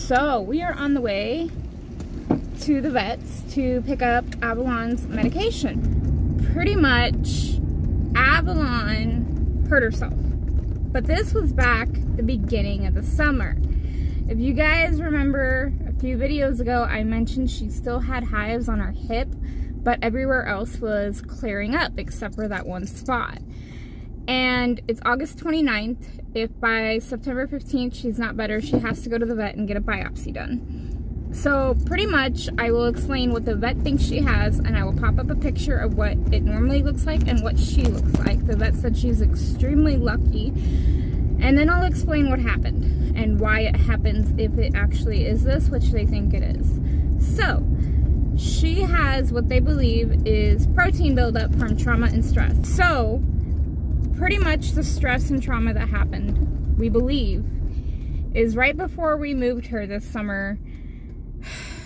So we are on the way to the vets to pick up Avalon's medication. Pretty much, Avalon hurt herself. But this was back the beginning of the summer. If you guys remember a few videos ago, I mentioned she still had hives on her hip, but everywhere else was clearing up except for that one spot. And it's August 29th. If by September 15th she's not better, she has to go to the vet and get a biopsy done. So pretty much I will explain what the vet thinks she has, and I will pop up a picture of what it normally looks like and what she looks like. The vet said she's extremely lucky. And then I'll explain what happened and why it happens if it actually is this, which they think it is. So she has what they believe is protein buildup from trauma and stress. So pretty much the stress and trauma that happened, we believe, is right before we moved her this summer.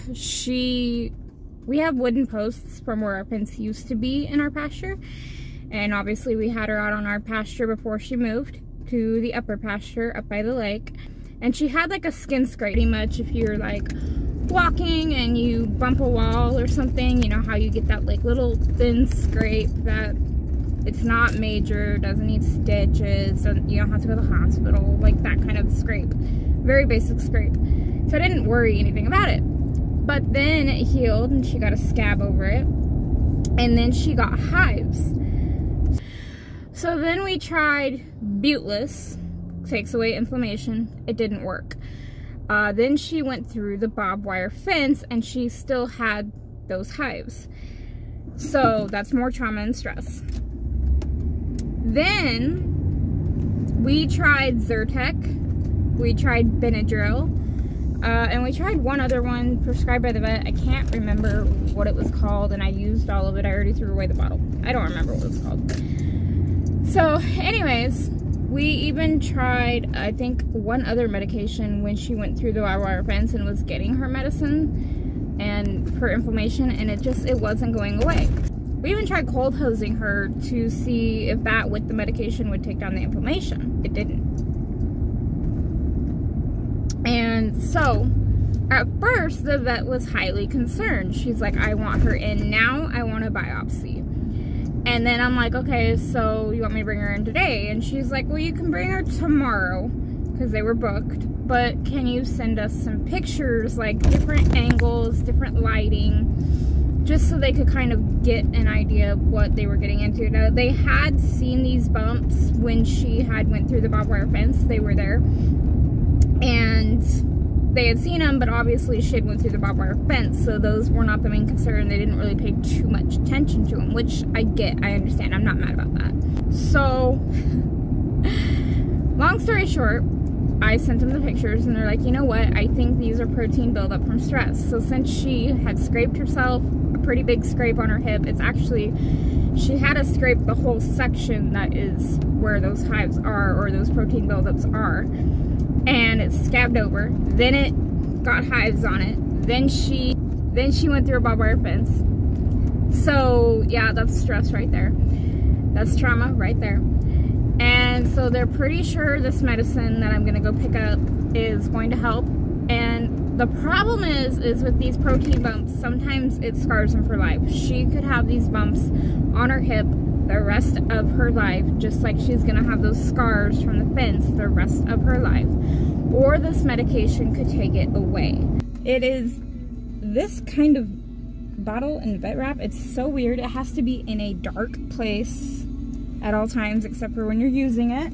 We have wooden posts from where our fence used to be in our pasture, and obviously we had her out on our pasture before she moved to the upper pasture up by the lake, and she had like a skin scrape. Pretty much if you're like walking and you bump a wall or something, you know how you get that like little thin scrape that it's not major, doesn't need stitches, you don't have to go to the hospital, like that kind of scrape. Very basic scrape. So I didn't worry anything about it. But then it healed and she got a scab over it. And then she got hives. So then we tried Buteless, takes away inflammation. It didn't work. Then she went through the barbed wire fence and she still had those hives. So that's more trauma and stress. Then we tried Zyrtec, we tried Benadryl, and we tried one other one prescribed by the vet. I can't remember what it was called, and I used all of it. I already threw away the bottle. I don't remember what it was called. So anyways, we even tried, I think, one other medication when she went through the barbed wire fence and was getting her medicine and for inflammation, and it wasn't going away. We even tried cold hosing her to see if that with the medication would take down the inflammation. It didn't. And so at first the vet was highly concerned. She's like, I want her in now, I want a biopsy. And then I'm like, okay, so you want me to bring her in today? And she's like, well, you can bring her tomorrow, because they were booked, but can you send us some pictures, like different angles, different lighting, just so they could kind of get an idea of what they were getting into. Now, they had seen these bumps when she had went through the barbed wire fence. They were there, and they had seen them, but obviously she had went through the barbed wire fence, so those were not the main concern. They didn't really pay too much attention to them, which I get, I understand. I'm not mad about that. So, long story short, I sent them the pictures, and they're like, you know what, I think these are protein buildup from stress. So since she had scraped herself, a pretty big scrape on her hip, it's actually, she had to scrape the whole section that is where those hives are, or those protein buildups are, and it scabbed over. Then it got hives on it. Then she went through a barbed wire fence. So yeah, that's stress right there. That's trauma right there. And so they're pretty sure this medicine that I'm gonna go pick up is going to help. And the problem is with these protein bumps, sometimes it scars them for life. She could have these bumps on her hip the rest of her life, just like she's gonna have those scars from the fence the rest of her life. Or this medication could take it away. It is this kind of bottle and vet wrap. It's so weird. It has to be in a dark place at all times, except for when you're using it.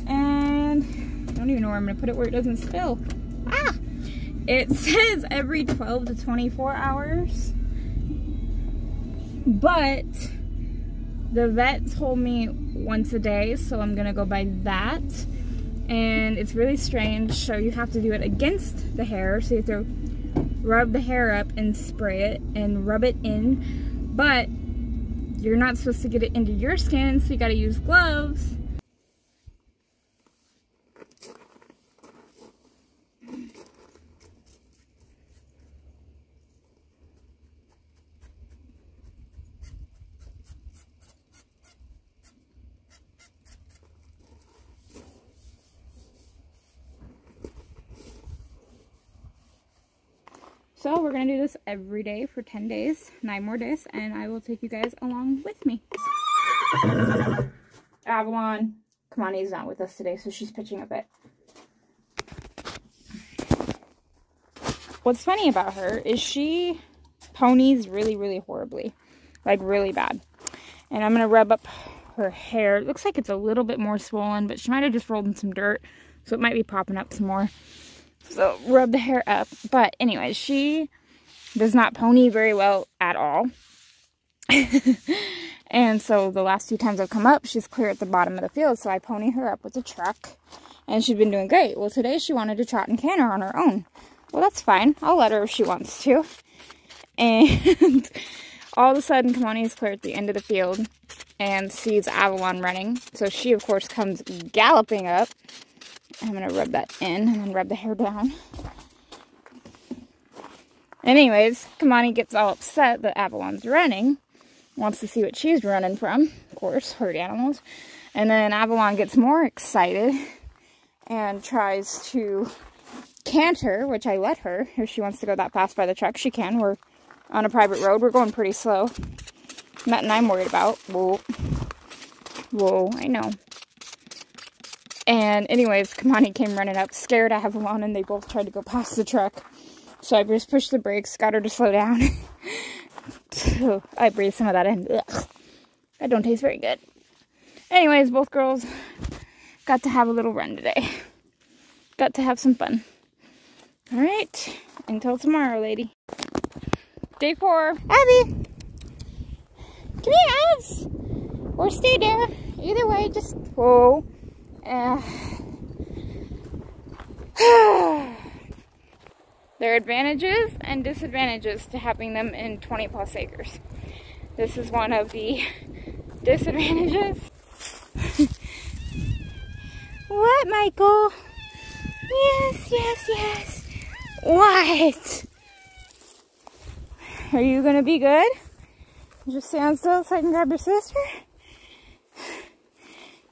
And I don't even know where I'm gonna put it where it doesn't spill. Ah! It says every 12 to 24 hours. But the vet told me once a day, so I'm gonna go by that. And it's really strange, so you have to do it against the hair. So you have to rub the hair up and spray it and rub it in. But you're not supposed to get it into your skin, so you gotta use gloves. So we're going to do this every day for 10 days, 9 more days, and I will take you guys along with me. Avalon, Kamani's not with us today, so she's pitching a bit. What's funny about her is she ponies really, really horribly. Like, really bad. And I'm going to rub up her hair. It looks like it's a little bit more swollen, but she might have just rolled in some dirt, so it might be popping up some more. So rub the hair up. But anyways, she does not pony very well at all. And so the last few times I've come up, she's clear at the bottom of the field. So I pony her up with the truck, and she's been doing great. Well, today she wanted to trot and canter on her own. Well, that's fine. I'll let her if she wants to. And all of a sudden, Kamani is clear at the end of the field and sees Avalon running. So she, of course, comes galloping up. I'm going to rub that in and then rub the hair down. Anyways, Kamani gets all upset that Avalon's running. Wants to see what she's running from. Of course, herd animals. And then Avalon gets more excited and tries to canter, which I let her. If she wants to go that fast by the truck, she can. We're on a private road. We're going pretty slow. Nothing I'm worried about. Whoa. Whoa, I know. And anyways, Kamani came running up, scared Avalon, and they both tried to go past the truck. So I just pushed the brakes, got her to slow down. So I breathed some of that in. Ugh. That don't taste very good. Anyways, both girls got to have a little run today. Got to have some fun. Alright, until tomorrow, lady. Day 4. Abby! Come here, Abs! Or stay there. Either way, just... Whoa. There are advantages and disadvantages to having them in 20 plus acres. This is one of the disadvantages. What, Michael? Yes, yes, yes. What? Are you gonna be good? Just stand still so I can grab your sister?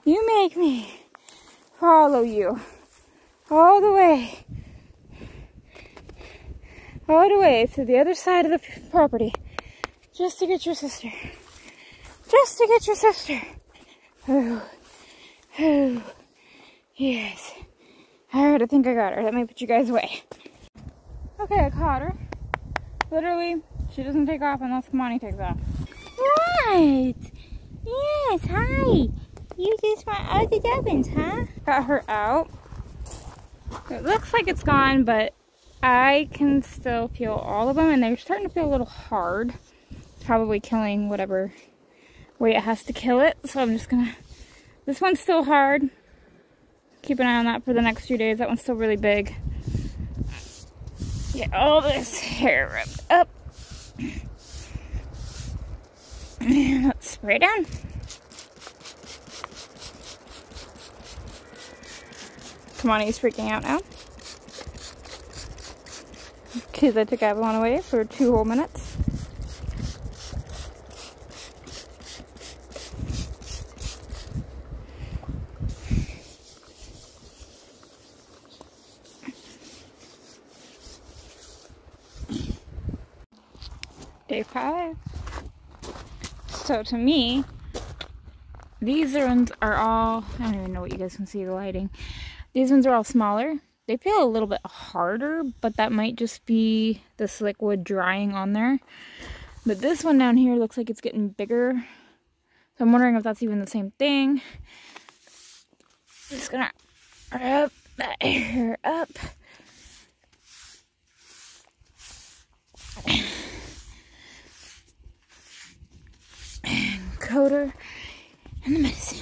You make me follow you all the way to the other side of the property just to get your sister. Just to get your sister. Oh, oh, yes. Alright, I think I got her. Let me put you guys away. Okay, I caught her. Literally, she doesn't take off unless Kamani takes off. Right. Yes, hi. You just want all the dubbins, huh? Got her out. It looks like it's gone, but I can still feel all of them, and they're starting to feel a little hard. Probably killing whatever way it has to kill it. So I'm just gonna... This one's still hard. Keep an eye on that for the next few days. That one's still really big. Get all this hair rubbed up. And let's spray it down. Kamani's freaking out now. Because I took Avalon away for 2 whole minutes. Day 5. So to me, these ones are all, I don't even know what you guys can see, the lighting. These ones are all smaller. They feel a little bit harder, but that might just be this liquid drying on there. But this one down here looks like it's getting bigger. So I'm wondering if that's even the same thing. Just gonna rub that hair up. And coat her in the medicine.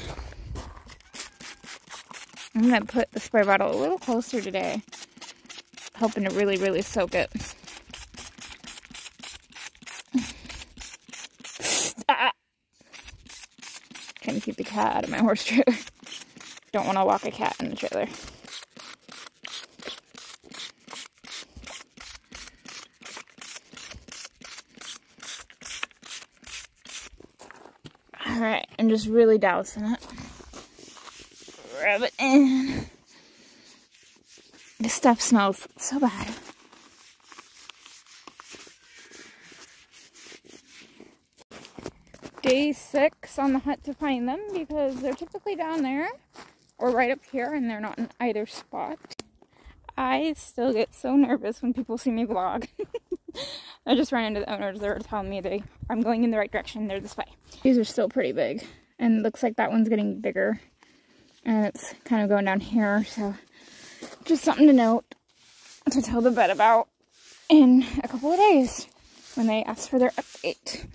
I'm going to put the spray bottle a little closer today, hoping to really, really soak it. Ah. Trying to keep the cat out of my horse trailer. Don't want to walk a cat in the trailer. Alright, and just really dousing it. Rub it in. This stuff smells so bad. day 6 on the hunt to find them because they're typically down there or right up here and they're not in either spot. I still get so nervous when people see me vlog. I just ran into the owners. They were telling me I'm going in the right direction. They're this way. These are still pretty big and it looks like that one's getting bigger and it's kind of going down here, so just something to note to tell the vet about in a couple of days when they ask for their update.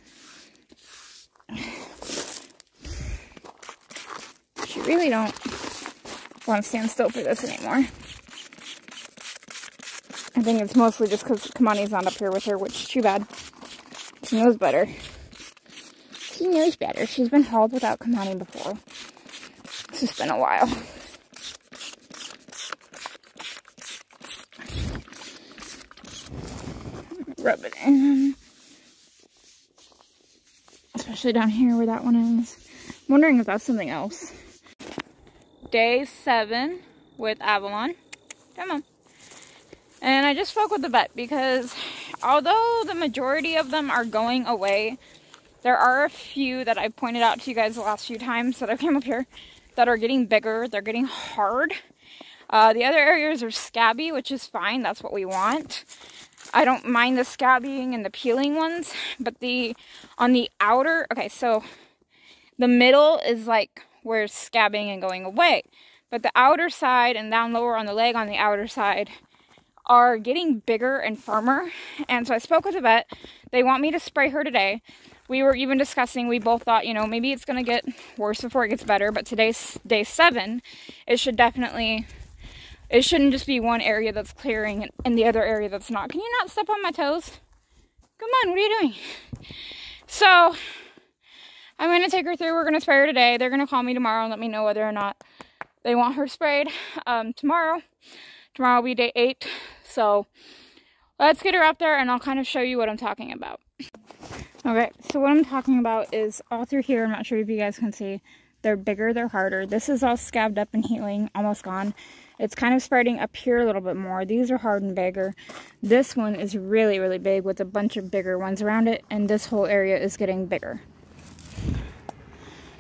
She really don't want to stand still for this anymore. I think it's mostly just because Kamani's not up here with her, which is too bad. She knows better. She knows better. She's been hauled without Kamani before. It's just been a while. Rub it in. Especially down here where that one is. I'm wondering if that's something else. Day 7 with Avalon. Come on. And I just spoke with the vet because although the majority of them are going away, there are a few that I've pointed out to you guys the last few times that I've come up here that are getting bigger. They're getting hard. The other areas are scabby, which is fine. That's what we want. I don't mind the scabbying and the peeling ones, but on the outer, okay, so the middle is like where it's scabbing and going away. But the outer side and down lower on the leg on the outer side are getting bigger and firmer. And so I spoke with the vet. They want me to spray her today. We were even discussing, we both thought, you know, maybe it's going to get worse before it gets better. But today's day 7. It shouldn't just be one area that's clearing and the other area that's not. Can you not step on my toes? Come on, what are you doing? So, I'm going to take her through. We're going to spray her today. They're going to call me tomorrow and let me know whether or not they want her sprayed tomorrow. Tomorrow will be day 8. So, let's get her up there and I'll kind of show you what I'm talking about. Okay, so what I'm talking about is all through here. I'm not sure if you guys can see. They're bigger, they're harder. This is all scabbed up and healing, almost gone. It's kind of spreading up here a little bit more. These are hard and bigger. This one is really, really big with a bunch of bigger ones around it. And this whole area is getting bigger.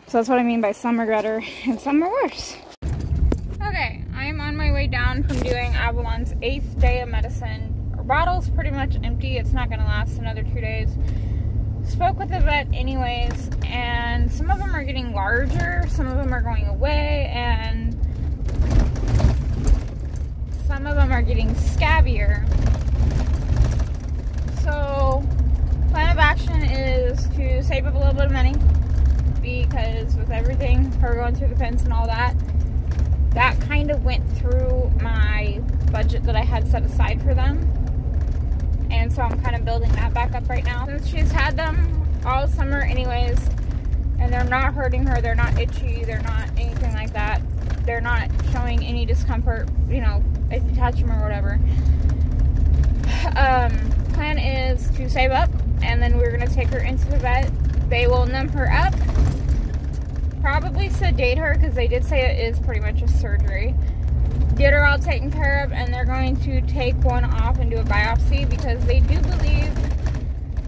So that's what I mean by some are better and some are worse. Okay, I am on my way down from doing Avalon's 8th day of medicine. Our bottle's pretty much empty. It's not going to last another 2 days. Spoke with the vet anyways, and some of them are getting larger, some of them are going away, and some of them are getting scabbier. So, plan of action is to save up a little bit of money, because with everything, her going through the fence and all that, that kind of went through my budget that I had set aside for them. And so I'm kind of building that back up right now. Since she's had them all summer anyways, and they're not hurting her, they're not itchy, they're not anything like that. They're not showing any discomfort, you know, if you touch them or whatever. Plan is to save up, and then we're going to take her into the vet. They will numb her up, probably sedate her, because they did say it is pretty much a surgery. Get her all taken care of, and they're going to take one off and do a biopsy because they do believe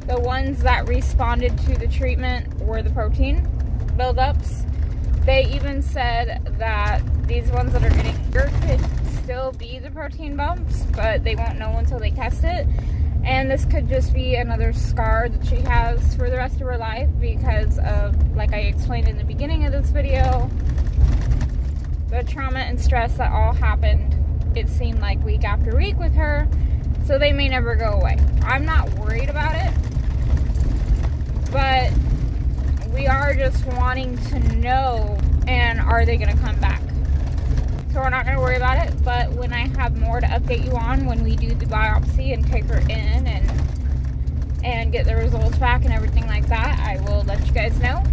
the ones that responded to the treatment were the protein buildups. They even said that these ones that are getting bigger could still be the protein bumps, but they won't know until they test it. And this could just be another scar that she has for the rest of her life because of, like I explained in the beginning of this video, the trauma and stress that all happened, it seemed like week after week with her, so they may never go away. I'm not worried about it, but we are just wanting to know, and are they going to come back? So we're not going to worry about it, but when I have more to update you on, when we do the biopsy and take her in and get the results back and everything like that, I will let you guys know.